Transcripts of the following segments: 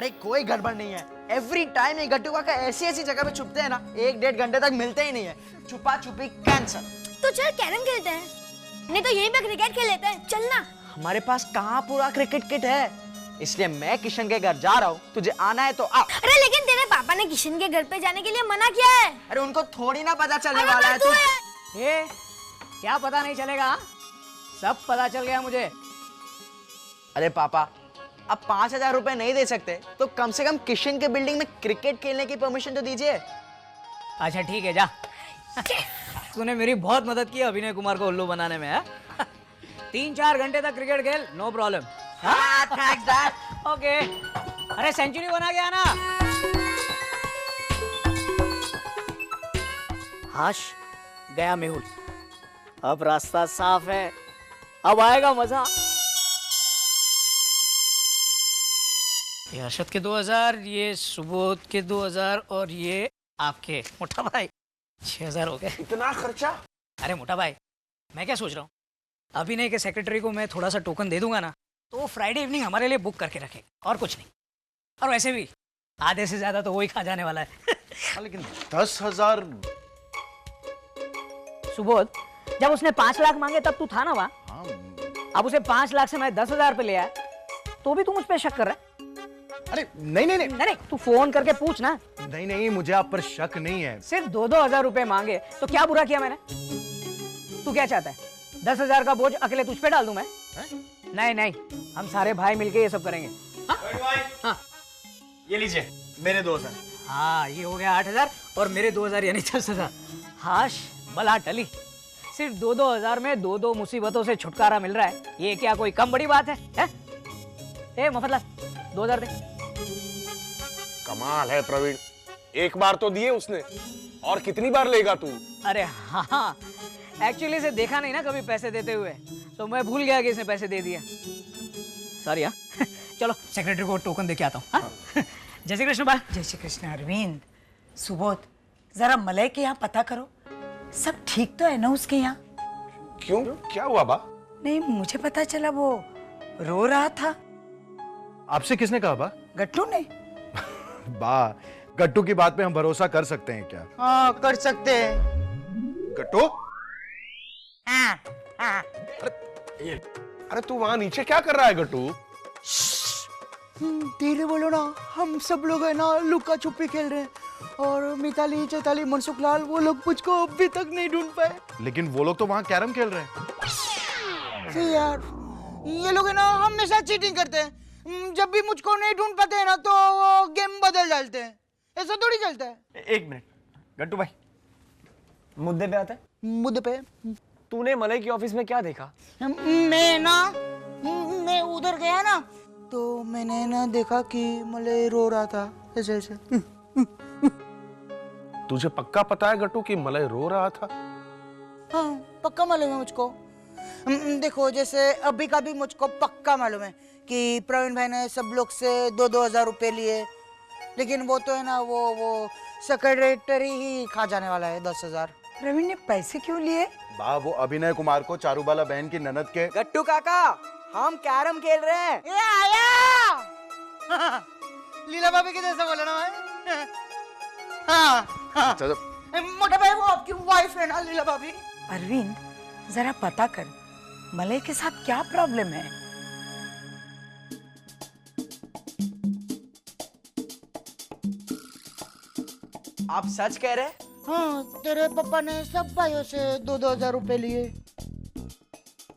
अरे कोई गड़बड़ नहीं है। एवरी टाइम ये गट्टू काका ऐसी ऐसी जगह पे छुपते हैं ना, 1-1.5 घंटे तक मिलते ही नहीं है। छुपा छुपी कैंसर। तो चल कैरम खेलते हैं, नहीं तो यहीं पे क्रिकेट खेल लेते हैं, चल ना। हमारे पास कहाँ पूरा क्रिकेट किट है, इसलिए मैं किशन के घर जा रहा हूँ, तुझे आना है तो आ। अरे लेकिन तेरे पापा ने किशन के घर पे जाने के लिए मना किया है। अरे उनको थोड़ी ना पता चलने वाला है। तू ये क्या पता नहीं चलेगा, सब पता चल गया मुझे। अरे पापा, अब 5,000 रुपए नहीं दे सकते तो कम से कम किशन के बिल्डिंग में क्रिकेट खेलने की परमिशन तो दीजिए। अच्छा ठीक है, जा। तूने मेरी बहुत मदद की अभिनय कुमार को उल्लू बनाने में। 3-4 घंटे तक क्रिकेट खेल, no problem. Thanks dad. Okay. अरे सेंचुरी बना के आना। हाश गया मेहुल, अब रास्ता साफ है, अब आएगा मजा। ये अर्शद के 2000, ये सुबोध के 2000 और ये आपके मोटा भाई 6000 हो गए। इतना खर्चा? अरे मोटा भाई, मैं क्या सोच रहा हूँ, अभिनय के सेक्रेटरी को मैं थोड़ा सा टोकन दे दूंगा ना, तो वो फ्राइडे इवनिंग हमारे लिए बुक करके रखे, और कुछ नहीं। और वैसे भी आधे से ज्यादा तो वही खा जाने वाला है। लेकिन 10,000। सुबोध, जब उसने 5 लाख मांगे तब तू था ना वहाँ। हाँ। अब उसे 5 लाख से मैं 10,000 पे ले आया, तो भी तू मुझ पे शक कर रहा है। अरे नहीं नहीं नहीं नहीं, तू फोन करके पूछ ना। नहीं नहीं, मुझे आप पर शक नहीं है। सिर्फ 2-2 हजार रुपए मांगे तो क्या बुरा किया मैंने? तू क्या चाहता है, 10,000 का बोझ अकेले तुझ पे डाल दूं मैं? नहीं नहीं, हम सारे भाई मिलके ये सब करेंगे। हाँ? ये लीजिए मेरे 2,000। हाँ, ये हो गया 8,000 और मेरे 2,000 यानी 10,000। हाश बला टली, सिर्फ 2-2 हजार में 2-2 मुसीबतों से छुटकारा मिल रहा है, ये क्या कोई कम बड़ी बात है? ए मफतलाल, 2,000 दे। कमाल है प्रवीण, एक बार तो दिए उसने, और कितनी बार लेगा तू? अरे हाँ, एक्चुअली इसे देखा नहीं ना कभी पैसे देते हुए, तो मैं भूल गया कि इसने पैसे दे दिया। सॉरी यार। चलो सेक्रेटरी को टोकन दे के आता हूँ। जय श्री कृष्ण। जय श्री कृष्ण। अरविंद, सुबोध, जरा मलय के यहाँ पता करो, सब ठीक तो है ना उसके यहाँ? क्यों, क्या हुआ बा? नहीं, मुझे पता चला वो रो रहा था। आपसे किसने कहा बा? गट्टू ने। बा, गट्टू की बात पे हम भरोसा कर सकते हैं क्या? हाँ कर सकते हैं। गट्टू? हाँ, हाँ। अरे तू वहां नीचे क्या कर रहा है गट्टू? धीरे बोलो ना, हम सब लोग है ना लुका छुपी खेल रहे हैं, और मिताली, चैताली, मनसुख लाल वो लोग मुझको अभी तक नहीं ढूंढ पाए। लेकिन वो लोग तो वहां कैरम खेल रहे हैं। यार ये लोग है ना हमेशा चीटिंग करते हैं, जब भी मुझको नहीं ढूंढ पाते हैं ना तो वो गेम बदल डालते हैं, ऐसा थोड़ी चलता है। एक मिनट गट्टू भाई, मुद्दे पे आता है। मुद्दे पे तूने मलय की ऑफिस में क्या देखा? मैं उधर गया ना, तो मैंने ना देखा कि मलय रो रहा था ऐसे ऐसे। तुझे पक्का पता है गट्टू कि मलय रो रहा था? हाँ पक्का मालूम है मुझको। देखो जैसे अभी का भी मुझको पक्का मालूम है कि प्रवीण भाई ने सब लोग से 2-2 हजार रुपए लिए, लेकिन वो तो है ना वो सेक्रेटरी ही खा जाने वाला है 10,000। प्रवीण ने पैसे क्यों लिए? बा, वो अभिनय कुमार को चारूबाला बहन की ननद के। गट्टू काका, हम कैरम खेल रहे हैं। ये आया। लीला भाभी के जैसा बोला ना भाई। हाँ। मोटा भाई, वो आपकी वाइफ है ना लीला भाभी? अरविंद, जरा पता कर, मलय के साथ क्या प्रॉब्लम है? आप सच कह रहे? हाँ, तेरे पापा ने सब भाइयों से 2-2 हजार रुपए लिए।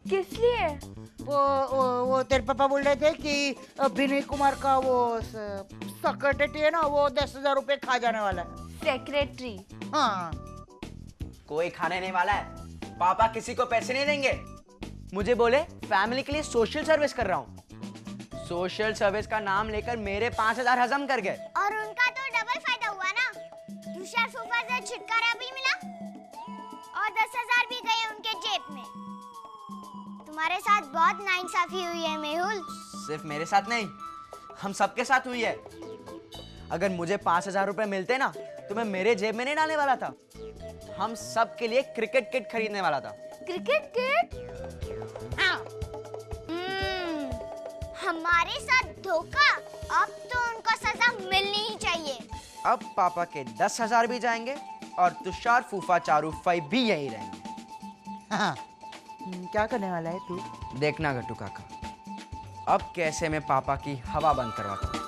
किस लिए? वो तेरे पापा बोल रहे थे कि अभिनय कुमार का वो सेक्रेटरी है ना, वो 10,000 रुपए खा जाने वाला है। सेक्रेटरी? हाँ। कोई खाने नहीं वाला है, पापा किसी को पैसे नहीं देंगे। मुझे बोले फैमिली के लिए सोशल सर्विस कर रहा हूँ। सोशल सर्विस का नाम लेकर मेरे 5,000 हजम कर गए। और उनका तो डबल फायदा हुआ ना, तुषार फूफा से छुटकारा भी मिला और 10,000 भी गए उनके जेब में। तुम्हारे साथ बहुत नाइंसाफी हुई है मेहुल। सिर्फ मेरे साथ नहीं, हम सबके साथ हुई है। अगर मुझे 5,000 रुपए मिलते ना तो मैं मेरे जेब में नहीं डालने वाला था, हम सब के लिए क्रिकेट किट खरीदने वाला था। Cricket kit? हाँ। हमारे साथ धोखा, अब तो उनको सजा मिलनी ही चाहिए। अब पापा के 10,000 भी जाएंगे और तुषार, फूफा, चारू, फई भी यहीं रहेंगे। हाँ, क्या करने वाला है तू? देखना गट्टू काका, अब कैसे मैं पापा की हवा बंद करवाता हूँ।